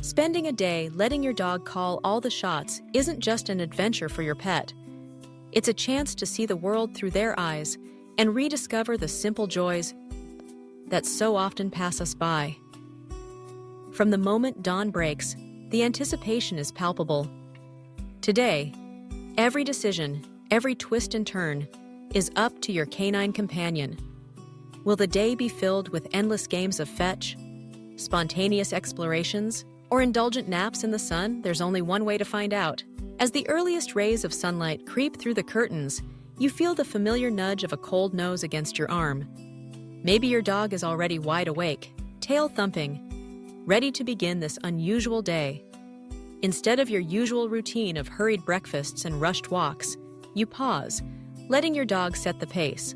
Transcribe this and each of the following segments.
Spending a day letting your dog call all the shots isn't just an adventure for your pet. It's a chance to see the world through their eyes and rediscover the simple joys that so often pass us by. From the moment dawn breaks, the anticipation is palpable. Today, every decision, every twist and turn is up to your canine companion. Will the day be filled with endless games of fetch, spontaneous explorations, or indulgent naps in the sun? There's only one way to find out. As the earliest rays of sunlight creep through the curtains, you feel the familiar nudge of a cold nose against your arm. Maybe your dog is already wide awake, tail thumping, ready to begin this unusual day. Instead of your usual routine of hurried breakfasts and rushed walks, you pause, letting your dog set the pace.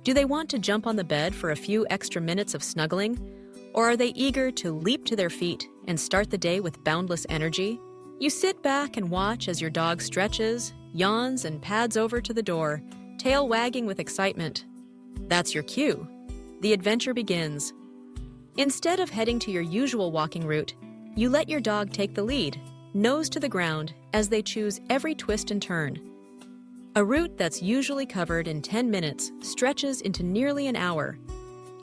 Do they want to jump on the bed for a few extra minutes of snuggling, or are they eager to leap to their feet and start the day with boundless energy? You sit back and watch as your dog stretches, yawns, and pads over to the door, tail wagging with excitement. That's your cue. The adventure begins. Instead of heading to your usual walking route, you let your dog take the lead, nose to the ground, as they choose every twist and turn. A route that's usually covered in 10 minutes stretches into nearly an hour,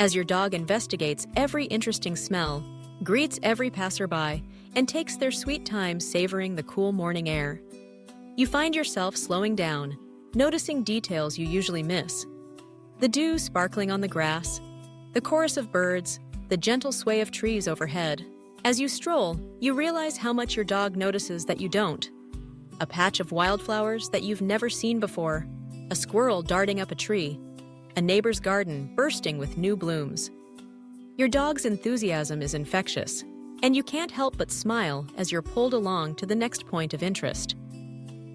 as your dog investigates every interesting smell, greets every passerby, and takes their sweet time savoring the cool morning air. You find yourself slowing down, noticing details you usually miss. The dew sparkling on the grass, the chorus of birds, the gentle sway of trees overhead. As you stroll, you realize how much your dog notices that you don't. A patch of wildflowers that you've never seen before, a squirrel darting up a tree, a neighbor's garden bursting with new blooms. Your dog's enthusiasm is infectious, and you can't help but smile as you're pulled along to the next point of interest.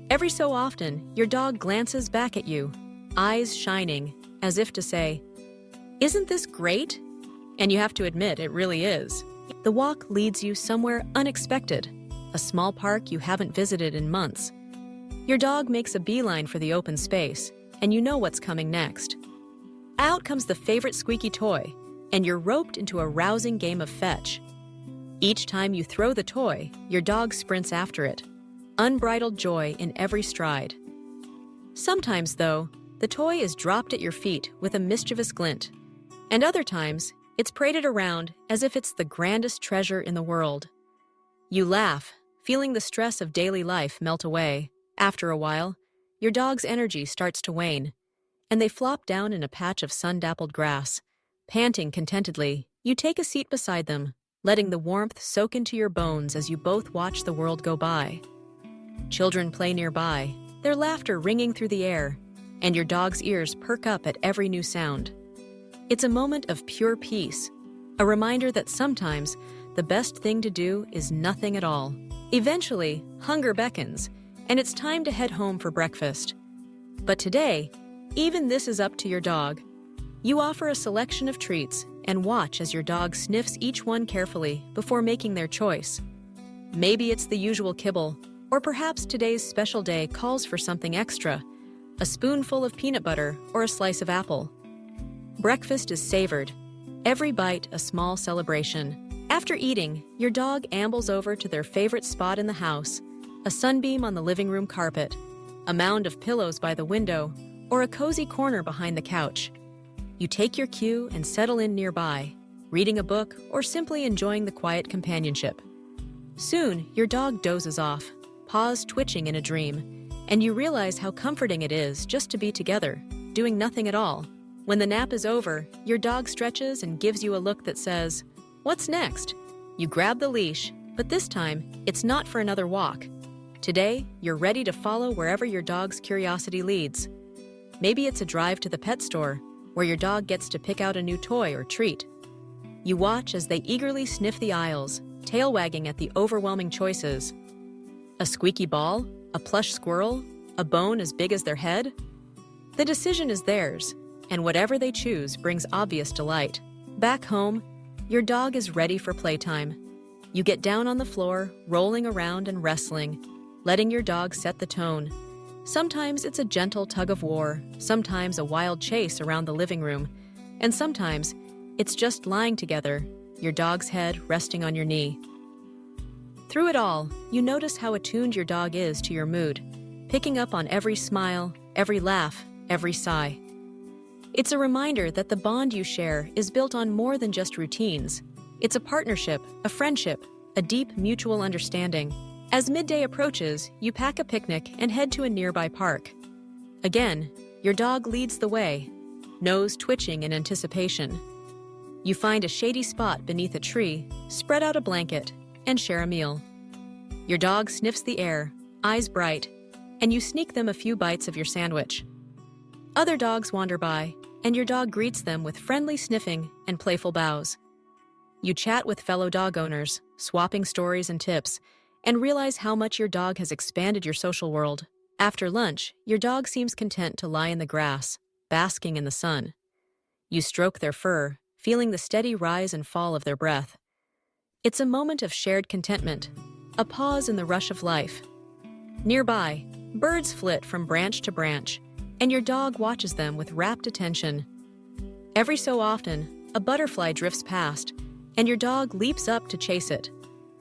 Every so often, your dog glances back at you, eyes shining, as if to say, "Isn't this great?" And you have to admit, it really is. The walk leads you somewhere unexpected, a small park you haven't visited in months. Your dog makes a beeline for the open space, and you know what's coming next. Out comes the favorite squeaky toy, and you're roped into a rousing game of fetch. Each time you throw the toy, your dog sprints after it, unbridled joy in every stride. Sometimes, though, the toy is dropped at your feet with a mischievous glint, and other times, it's paraded around as if it's the grandest treasure in the world. You laugh, feeling the stress of daily life melt away. After a while, your dog's energy starts to wane, and they flop down in a patch of sun-dappled grass. Panting contentedly, you take a seat beside them, letting the warmth soak into your bones as you both watch the world go by. Children play nearby, their laughter ringing through the air, and your dog's ears perk up at every new sound. It's a moment of pure peace, a reminder that sometimes the best thing to do is nothing at all. Eventually, hunger beckons, and it's time to head home for breakfast. But today, even this is up to your dog. You offer a selection of treats and watch as your dog sniffs each one carefully before making their choice. Maybe it's the usual kibble, or perhaps today's special day calls for something extra, a spoonful of peanut butter or a slice of apple. Breakfast is savored, every bite a small celebration. After eating, your dog ambles over to their favorite spot in the house, a sunbeam on the living room carpet, a mound of pillows by the window, or a cozy corner behind the couch. You take your cue and settle in nearby, reading a book or simply enjoying the quiet companionship. Soon, your dog dozes off, paws twitching in a dream, and you realize how comforting it is just to be together, doing nothing at all. When the nap is over, your dog stretches and gives you a look that says, "What's next?" You grab the leash, but this time, it's not for another walk. Today, you're ready to follow wherever your dog's curiosity leads. Maybe it's a drive to the pet store, where your dog gets to pick out a new toy or treat. You watch as they eagerly sniff the aisles, tail wagging at the overwhelming choices. A squeaky ball? A plush squirrel? A bone as big as their head? The decision is theirs, and whatever they choose brings obvious delight. Back home, your dog is ready for playtime. You get down on the floor, rolling around and wrestling, letting your dog set the tone. Sometimes it's a gentle tug of war, sometimes a wild chase around the living room, and sometimes it's just lying together, your dog's head resting on your knee. Through it all, you notice how attuned your dog is to your mood, picking up on every smile, every laugh, every sigh. It's a reminder that the bond you share is built on more than just routines. It's a partnership, a friendship, a deep mutual understanding. As midday approaches, you pack a picnic and head to a nearby park. Again, your dog leads the way, nose twitching in anticipation. You find a shady spot beneath a tree, spread out a blanket, and share a meal. Your dog sniffs the air, eyes bright, and you sneak them a few bites of your sandwich. Other dogs wander by, and your dog greets them with friendly sniffing and playful bows. You chat with fellow dog owners, swapping stories and tips, and realize how much your dog has expanded your social world. After lunch, your dog seems content to lie in the grass, basking in the sun. You stroke their fur, feeling the steady rise and fall of their breath. It's a moment of shared contentment, a pause in the rush of life. Nearby, birds flit from branch to branch, and your dog watches them with rapt attention. Every so often, a butterfly drifts past, and your dog leaps up to chase it,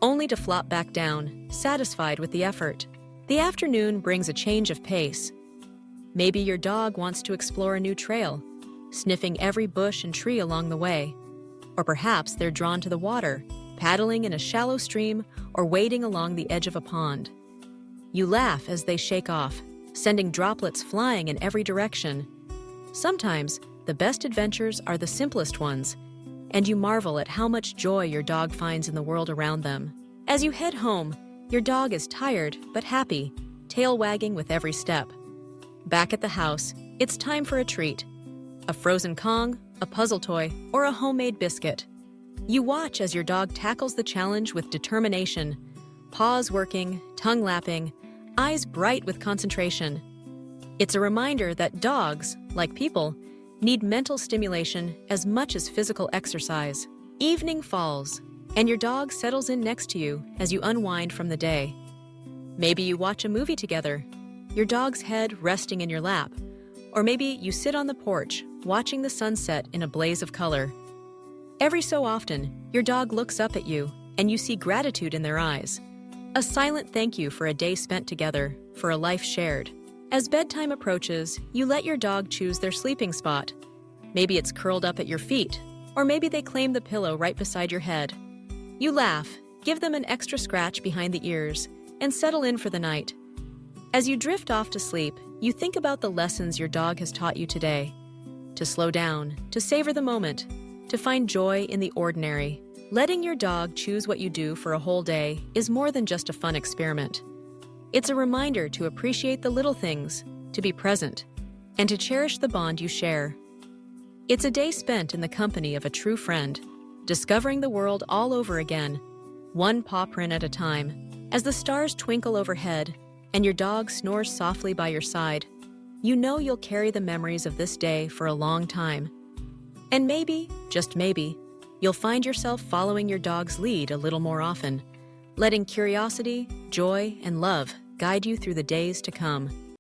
only to flop back down, satisfied with the effort. The afternoon brings a change of pace. Maybe your dog wants to explore a new trail, sniffing every bush and tree along the way. Or perhaps they're drawn to the water, paddling in a shallow stream or wading along the edge of a pond. You laugh as they shake off, sending droplets flying in every direction. Sometimes, the best adventures are the simplest ones, and you marvel at how much joy your dog finds in the world around them. As you head home, your dog is tired but happy, tail wagging with every step. Back at the house, it's time for a treat. A frozen Kong, a puzzle toy, or a homemade biscuit. You watch as your dog tackles the challenge with determination, paws working, tongue lapping, eyes bright with concentration. It's a reminder that dogs, like people, need mental stimulation as much as physical exercise. Evening falls, and your dog settles in next to you as you unwind from the day. Maybe you watch a movie together, your dog's head resting in your lap, or maybe you sit on the porch watching the sunset in a blaze of color. Every so often, your dog looks up at you and you see gratitude in their eyes. A silent thank you for a day spent together, for a life shared. As bedtime approaches, you let your dog choose their sleeping spot. Maybe it's curled up at your feet, or maybe they claim the pillow right beside your head. You laugh, give them an extra scratch behind the ears, and settle in for the night. As you drift off to sleep, you think about the lessons your dog has taught you today. To slow down, to savor the moment, to find joy in the ordinary. Letting your dog choose what you do for a whole day is more than just a fun experiment. It's a reminder to appreciate the little things, to be present, and to cherish the bond you share. It's a day spent in the company of a true friend, discovering the world all over again, one paw print at a time. As the stars twinkle overhead and your dog snores softly by your side, you know you'll carry the memories of this day for a long time. And maybe, just maybe, you'll find yourself following your dog's lead a little more often, letting curiosity, joy, and love guide you through the days to come.